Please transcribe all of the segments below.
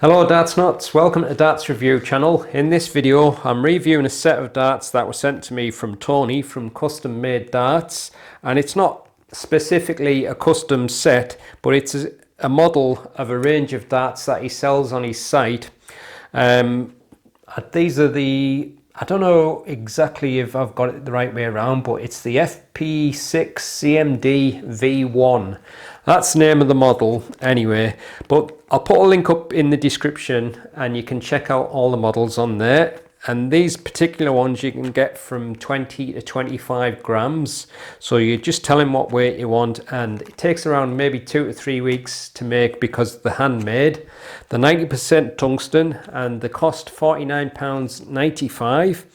Hello Darts Nutz, welcome to Darts Review channel. In this video I'm reviewing a set of darts that were sent to me from Tony from Custom Made Darts, and it's not specifically a custom set, but it's a model of a range of darts that he sells on his site. These are I don't know exactly if I've got it the right way around, but it's the FP6 CMD V1. That's the name of the model anyway, but I'll put a link up in the description and you can check out all the models on there. And these particular ones you can get from 20 to 25 grams. So you just tell him what weight you want, and it takes around maybe 2 to 3 weeks to make because they're handmade. They're 90% tungsten and they cost £49.95.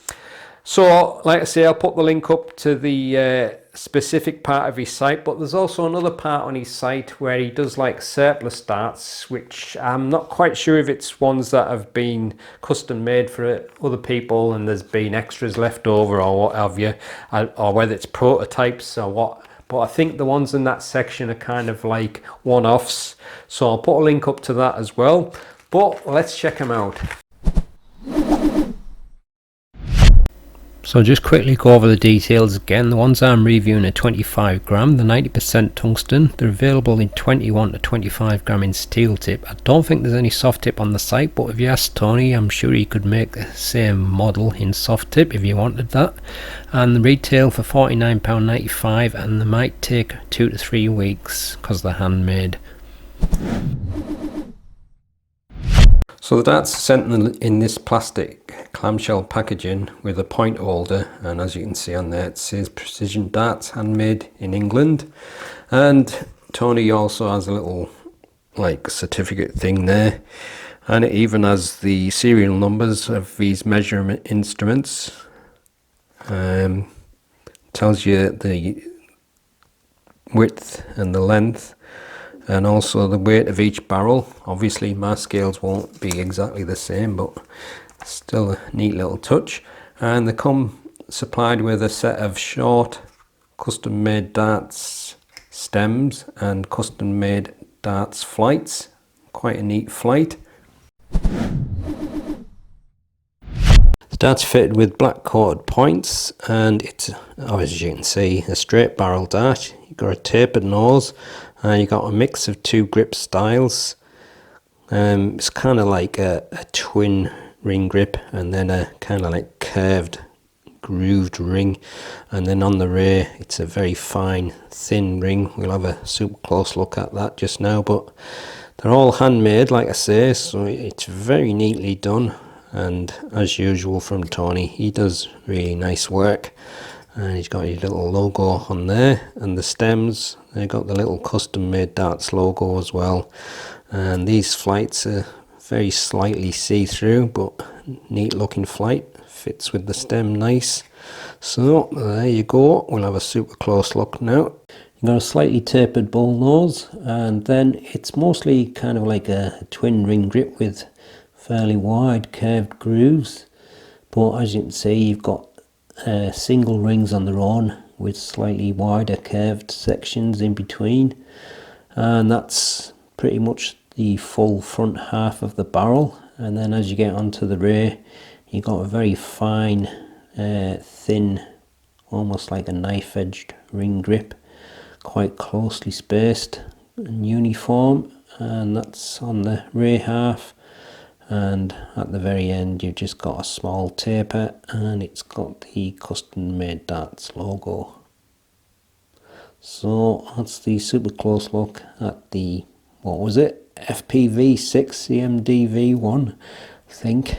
So like I say, I'll put the link up to the specific part of his site, but there's also another part on his site where he does like surplus darts, which I'm not quite sure if it's ones that have been custom made for other people and there's been extras left over or what have you, or whether it's prototypes or what. But I think the ones in that section are kind of like one-offs, so I'll put a link up to that as well. But let's check them out. So just quickly go over the details again. The ones I'm reviewing are 25 gram, the 90% tungsten. They're available in 21 to 25 gram in steel tip. I don't think there's any soft tip on the site, but if you ask Tony, I'm sure he could make the same model in soft tip if you wanted that. And the retail for £49.95, and they might take 2 to 3 weeks because they're handmade. So the darts are sent in this plastic clamshell packaging with a point holder, and as you can see on there it says Precision Darts, handmade in England. And Tony also has a little like certificate thing there, and it even has the serial numbers of these measurement instruments. Tells you the width and the length, and also the weight of each barrel. Obviously my scales won't be exactly the same, but still a neat little touch. And they come supplied with a set of short custom made darts stems and custom made darts flights. Quite a neat flight. The dart's fitted with black coated points, and it's, as you can see, a straight barrel dart. You've got a tapered nose, and you've got a mix of two grip styles. It's kind of like a twin ring grip, and then a kind of like curved grooved ring, and then on the rear it's a very fine thin ring. We'll have a super close look at that just now, but they're all handmade like I say, so it's very neatly done. And as usual from Tony, he does really nice work, and he's got his little logo on there, and the stems, they've got the little custom made darts logo as well. And these flights are very slightly see-through, but neat looking flight, fits with the stem nice. So there you go, we'll have a super close look now. You've got a slightly tapered bull nose, and then it's mostly kind of like a twin ring grip with fairly wide curved grooves. But as you can see, you've got single rings on their own with slightly wider curved sections in between, and that's pretty much the full front half of the barrel. And then as you get onto the rear, you got a very fine thin, almost like a knife edged ring grip, quite closely spaced and uniform, and that's on the rear half. And at the very end you've just got a small taper, and it's got the custom made darts logo. So that's the super close look at the, what was it, FP6 CMD V1 I think.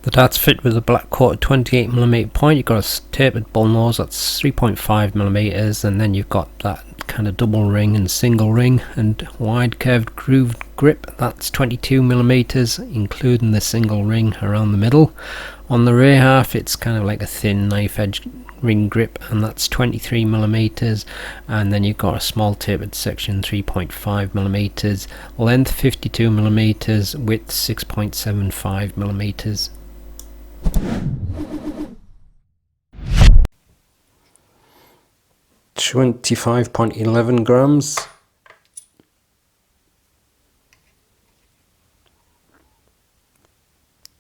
The darts fit with a black coated 28mm point. You've got a tapered bull nose, that's 3.5mm, and then you've got that kind of double ring and single ring and wide curved grooved grip, that's 22mm, including the single ring around the middle. On the rear half it's kind of like a thin knife edge ring grip, and that's 23mm, and then you've got a small tapered section, 3.5mm, length 52mm, width 6.75mm. 25.11 grams.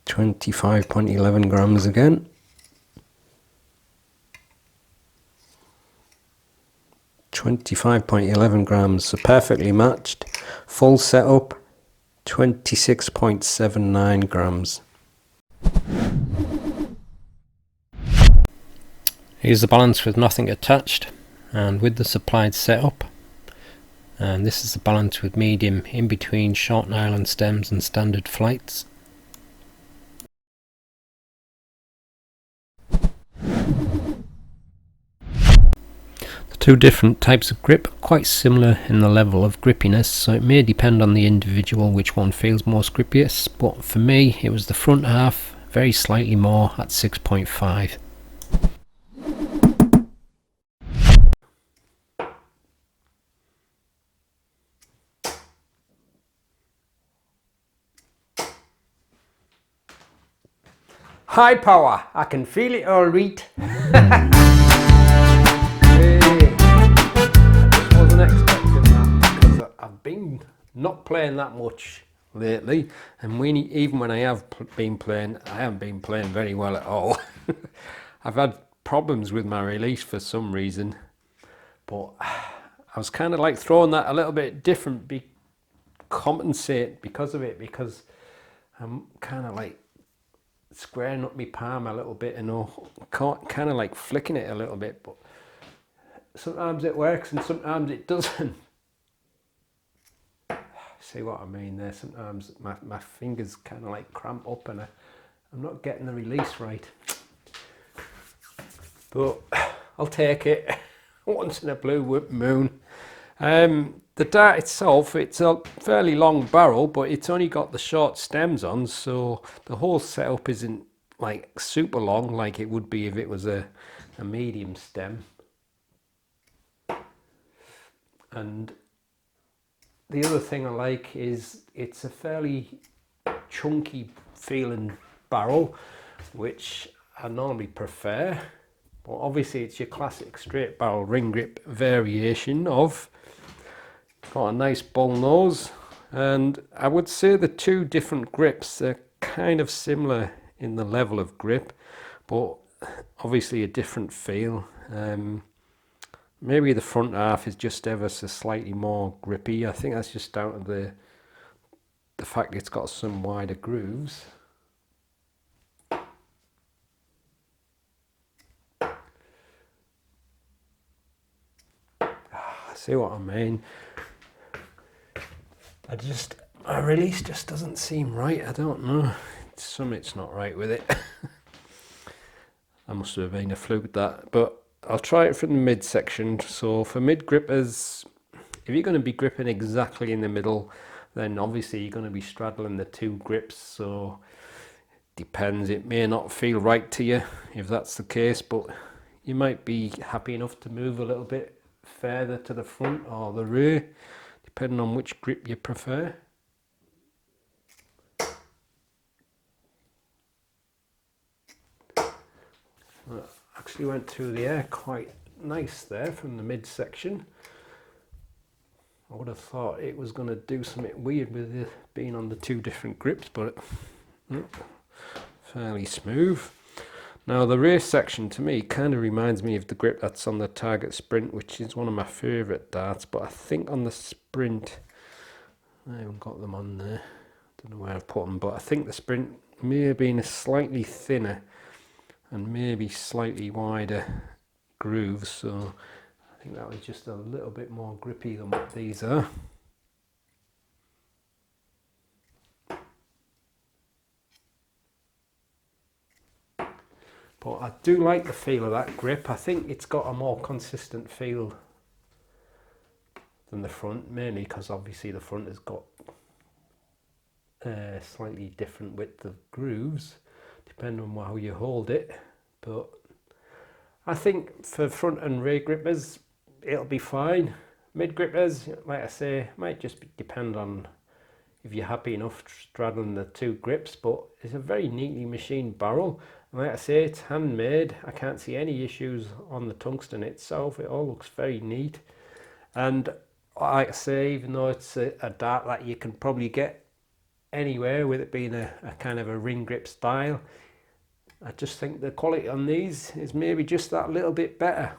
25.11 grams again. 25.11 grams, so perfectly matched. Full setup, 26.79 grams. Here's the balance with nothing attached and with the supplied setup. And this is the balance with medium in between short nylon stems and standard flights. Two different types of grip, quite similar in the level of grippiness, so it may depend on the individual which one feels most grippiest, but for me it was the front half, very slightly more at 6.5. High power, I can feel it all right. Wasn't expecting that because I've been not playing that much lately, and even when I have been playing, I haven't been playing very well at all. I've had problems with my release for some reason, but I was kind of like throwing that a little bit different, compensate because of it, because I'm kind of like squaring up my palm a little bit and kind of like flicking it a little bit, but sometimes it works and sometimes it doesn't. See what I mean there? Sometimes my fingers kind of like cramp up and I'm not getting the release right. But I'll take it once in a blue moon. The dart itself, it's a fairly long barrel, but it's only got the short stems on, so the whole setup isn't like super long like it would be if it was a medium stem. And the other thing I like is it's a fairly chunky feeling barrel, which I normally prefer, but obviously it's your classic straight barrel ring grip variation of. Got a nice bull nose, and I would say the two different grips are kind of similar in the level of grip, but obviously a different feel. Maybe the front half is just ever so slightly more grippy. I think that's just down to the fact it's got some wider grooves. See what I mean? My release just doesn't seem right. I don't know. Something's not right with it. I must have been a fluke that, but I'll try it from the mid section. So for mid grippers, if you're going to be gripping exactly in the middle, then obviously you're going to be straddling the two grips. So depends, it may not feel right to you if that's the case, but you might be happy enough to move a little bit further to the front or the rear, depending on which grip you prefer. Actually went through the air quite nice there from the midsection. I would have thought it was going to do something weird with it being on the two different grips, but fairly smooth. Now the rear section to me kind of reminds me of the grip that's on the Target Sprint, which is one of my favourite darts, but I think on the Sprint, I haven't got them on there, don't know where I've put them, but I think the Sprint may have been a slightly thinner and maybe slightly wider grooves, so I think that was just a little bit more grippy than what these are. But I do like the feel of that grip. I think it's got a more consistent feel than the front, mainly because obviously the front has got slightly different width of grooves depending on how you hold it, but I think for front and rear grippers it'll be fine. Mid grippers, like I say, might just depend on if you're happy enough straddling the two grips, but it's a very neatly machined barrel. And like I say, it's handmade. I can't see any issues on the tungsten itself. It all looks very neat. And like I say, even though it's a dart that you can probably get anywhere with it being a kind of a ring grip style, I just think the quality on these is maybe just that little bit better.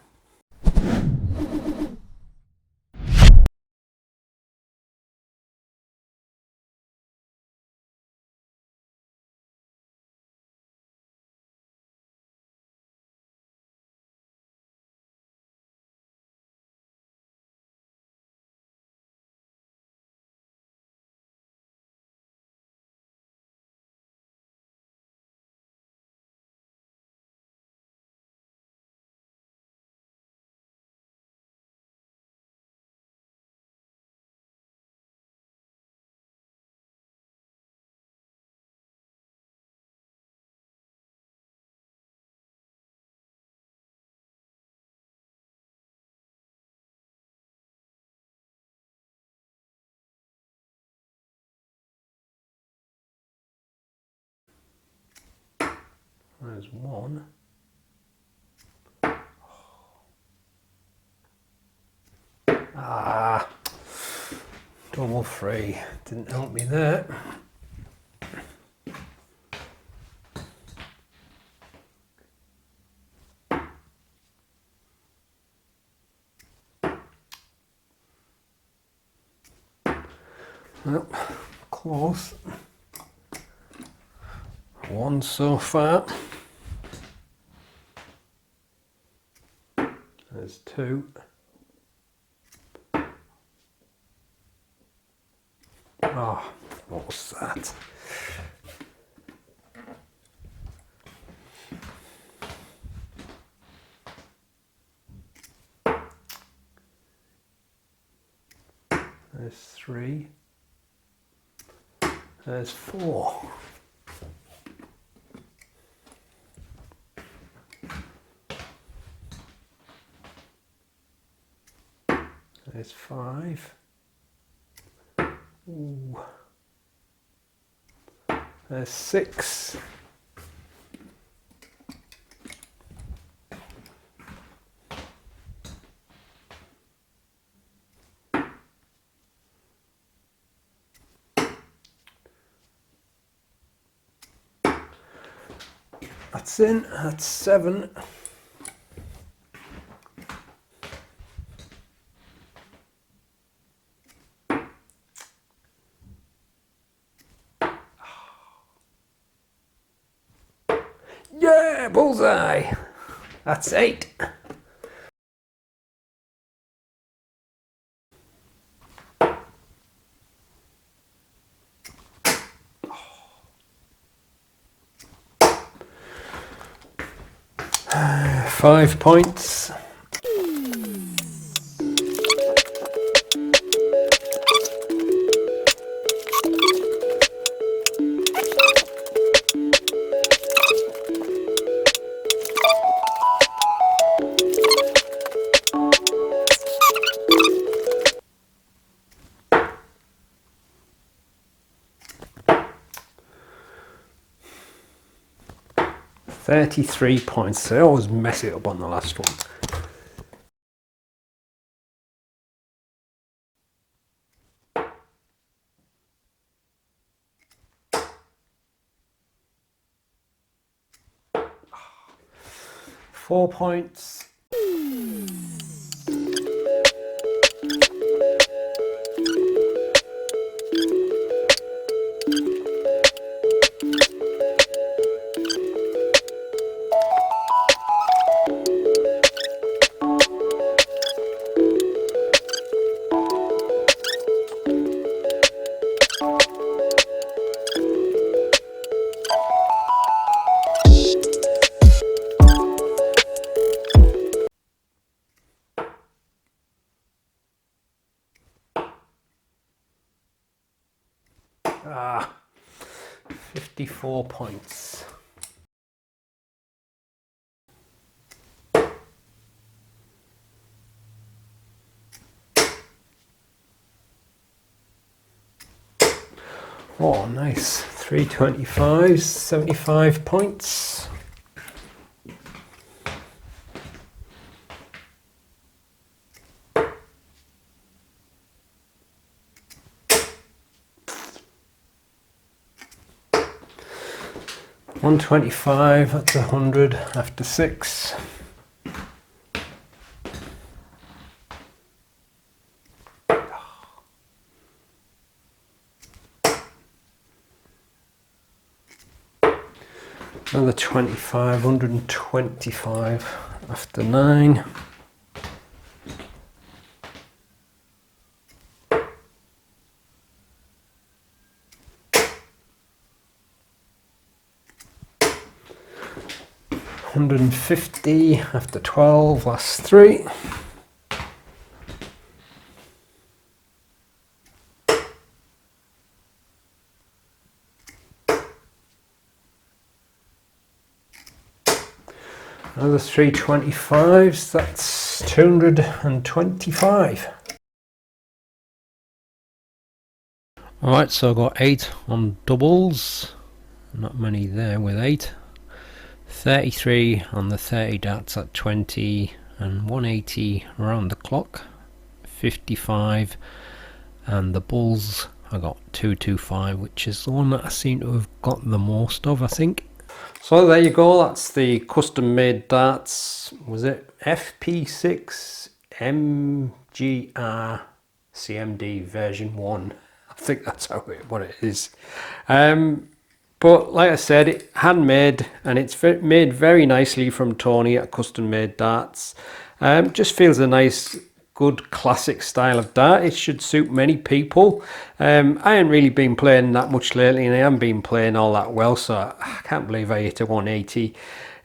There's one. Ah, double free. Didn't help me there. Well, close. One so far. There's two. Oh, what was that? There's three. There's four. There's five. Ooh. There's six. That's in. That's seven. Yeah, bullseye. That's eight. Five points. $33 points. I always mess it up on the last one. $4 points. Ah, 54 points. Oh, nice. 325, 75 points. $125, that's 100 after 6. Another 25, 125 after 9. $150 after 12, last 3. Another 325s, that's 225. Alright, so I got 8 on doubles, not many there with 8. 33 on the 30 darts at 20 and 180 around the clock. 55, and the bulls I got 225, which is the one that I seem to have got the most of, I think. So there you go, that's the custom made darts. Was it FP6 MGR CMD version 1? I think that's what it is. But like I said, it handmade, and it's made very nicely from Tony at Custom Made Darts. Just feels a nice, good classic style of dart. It should suit many people. I ain't really been playing that much lately, and I haven't been playing all that well, so I can't believe I hit a 180.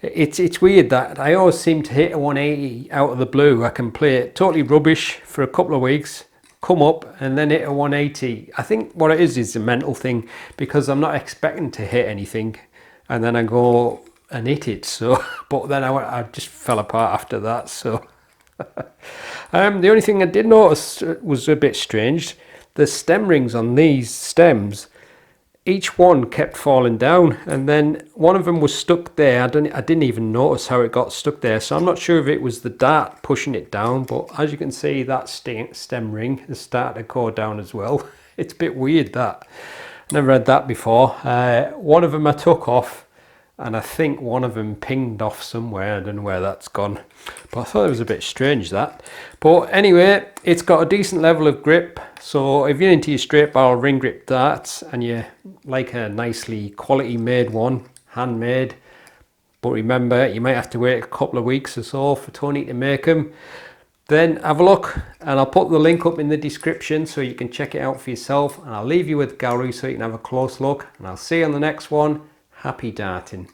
It's weird that I always seem to hit a 180 out of the blue. I can play it totally rubbish for a couple of weeks, come up and then hit a 180. I think what it is a mental thing, because I'm not expecting to hit anything and then I go and hit it. So but then I just fell apart after that. So the only thing I did notice was a bit strange. The stem rings on these stems, each one kept falling down, and then one of them was stuck there. I didn't even notice how it got stuck there, so I'm not sure if it was the dart pushing it down, but as you can see, that stem ring has started to go down as well. It's a bit weird, that. Never had that before. One of them I took off, and I think one of them pinged off somewhere. I don't know where that's gone, but I thought it was a bit strange, that. But anyway, it's got a decent level of grip, so if you're into your straight barrel ring grip darts and you like a nicely quality made one, handmade, but remember you might have to wait a couple of weeks or so for Tony to make them, then have a look, and I'll put the link up in the description so you can check it out for yourself, and I'll leave you with the gallery so you can have a close look, and I'll see you on the next one. Happy darting.